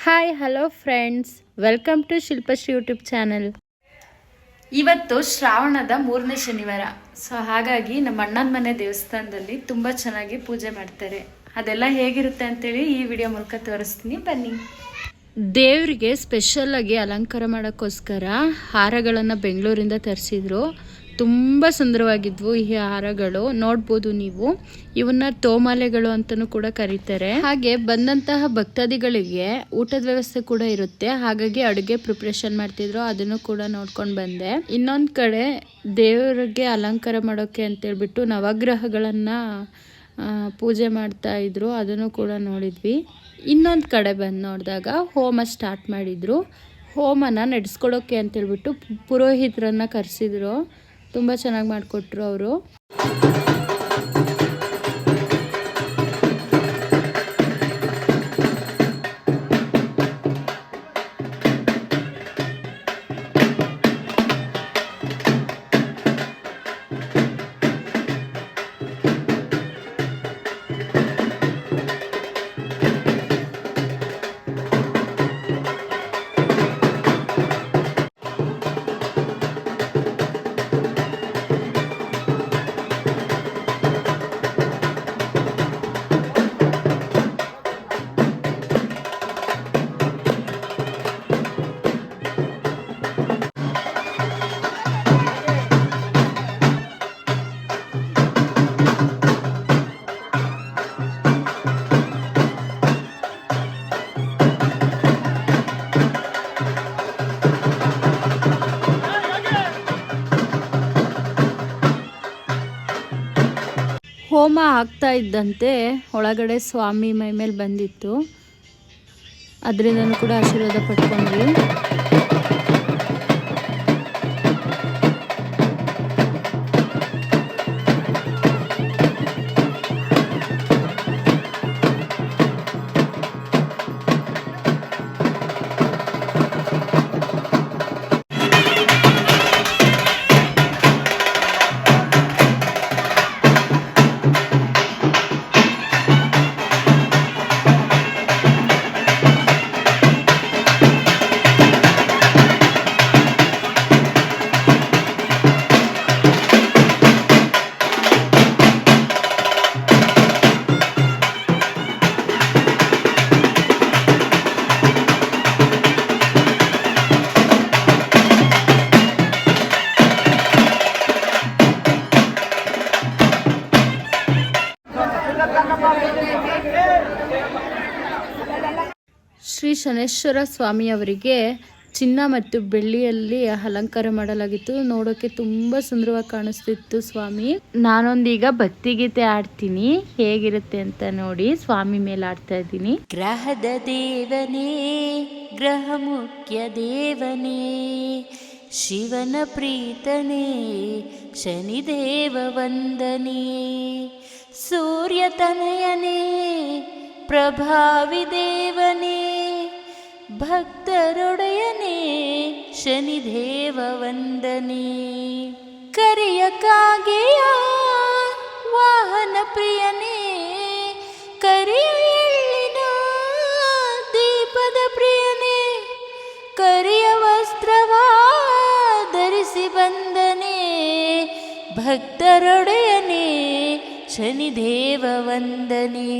Hi hello friends, welcome to Shilpashree YouTube channel. ಇವತ್ತು ಶ್ರಾವಣದ 3ನೇ ಶನಿವಾರ. ಸೊ ಹಾಗಾಗಿ ನಮ್ಮ ಅಣ್ಣನ ಮನೆ ದೇವಸ್ಥಾನದಲ್ಲಿ ತುಂಬ ಚೆನ್ನಾಗಿ ಪೂಜೆ ಮಾಡ್ತಾರೆ. ಅದೆಲ್ಲ ಹೇಗಿರುತ್ತೆ ಅಂತೇಳಿ ಈ ವಿಡಿಯೋ ಮೂಲಕ ತೋರಿಸ್ತೀನಿ, ಬನ್ನಿ. ದೇವರಿಗೆ ಸ್ಪೆಷಲಾಗಿ ಅಲಂಕಾರ ಮಾಡೋಕ್ಕೋಸ್ಕರ ಹಾರಗಳನ್ನು ಬೆಂಗಳೂರಿಂದ ತರಿಸಿದ್ರು. ತುಂಬ ಸುಂದರವಾಗಿದ್ವು ಈ ಹಾರಗಳು. ನೋಡ್ಬೋದು ನೀವು, ಇವನ್ನ ತೋಮಾಲೆಗಳು ಅಂತಲೂ ಕೂಡ ಕರೀತಾರೆ. ಹಾಗೆ ಬಂದಂತಹ ಭಕ್ತಾದಿಗಳಿಗೆ ಊಟದ ವ್ಯವಸ್ಥೆ ಕೂಡ ಇರುತ್ತೆ. ಹಾಗಾಗಿ ಅಡುಗೆ ಪ್ರಿಪ್ರೇಷನ್ ಮಾಡ್ತಿದ್ರು, ಅದನ್ನು ಕೂಡ ನೋಡ್ಕೊಂಡು ಬಂದೆ. ಇನ್ನೊಂದು ಕಡೆ ದೇವರಿಗೆ ಅಲಂಕಾರ ಮಾಡೋಕೆ ಅಂತೇಳ್ಬಿಟ್ಟು ನವಗ್ರಹಗಳನ್ನು ಪೂಜೆ ಮಾಡ್ತಾ ಇದ್ರು, ಅದನ್ನು ಕೂಡ ನೋಡಿದ್ವಿ. ಇನ್ನೊಂದು ಕಡೆ ಬಂದು ನೋಡಿದಾಗ ಹೋಮ ಸ್ಟಾರ್ಟ್ ಮಾಡಿದ್ರು. ಹೋಮನ ನಡೆಸ್ಕೊಡೋಕೆ ಅಂತೇಳ್ಬಿಟ್ಟು ಪುರೋಹಿತರನ್ನ ಕರೆಸಿದ್ರು. ತುಂಬ ಚೆನ್ನಾಗಿ ಮಾಡಿಕೊಟ್ರು ಅವರು. ಹೋಮ ಆಗ್ತಾ ಇದ್ದಂತೆ ಒಳಗಡೆ ಸ್ವಾಮಿ ಮೈ ಮೇಲೆ ಬಂದಿತ್ತು. ಅದರಿಂದನೂ ಕೂಡ ಆಶೀರ್ವಾದ ಪಡ್ಕೊಂಡ್ವಿ. ಶ್ರೀ ಶನೇಶ್ವರ ಸ್ವಾಮಿಯವರಿಗೆ ಚಿನ್ನ ಮತ್ತು ಬೆಳ್ಳಿಯಲ್ಲಿ ಅಲಂಕಾರ ಮಾಡಲಾಗಿತ್ತು. ನೋಡೋಕೆ ತುಂಬ ಸುಂದರವಾಗಿ ಕಾಣಿಸ್ತಿತ್ತು ಸ್ವಾಮಿ. ನಾನೊಂದೀಗ ಭಕ್ತಿಗೀತೆ ಆಡ್ತೀನಿ, ಹೇಗಿರುತ್ತೆ ಅಂತ ನೋಡಿ. ಸ್ವಾಮಿ ಮೇಲೆ ಆಡ್ತಾ ಇದ್ದೀನಿ. ಗ್ರಹದ ದೇವನೇ, ಗ್ರಹ ಮುಖ್ಯ ದೇವನೇ, ಶಿವನ ಪ್ರೀತನೇ, ಶನಿದೇವ ವಂದನೆ, ಸೂರ್ಯ ತನಯನೇ, ಪ್ರಭಾವಿ ದೇವನೇ, ಭಕ್ತರೊಡೆಯನೇ, ಶನಿದೇವ ವಂದನೆ, ಕರಿಯ ಕಾಗೆಯ ವಾಹನ ಪ್ರಿಯನೇ, ಕರಿಯ ಎಳ್ಳಿನ ದೀಪದ ಪ್ರಿಯನೇ, ಕರಿಯ ವಸ್ತ್ರವ ಧರಿಸಿ ಬಂದನೆ, ಭಕ್ತರೊಡೆಯನೇ, ಶನಿದೇವ ವಂದನೆ.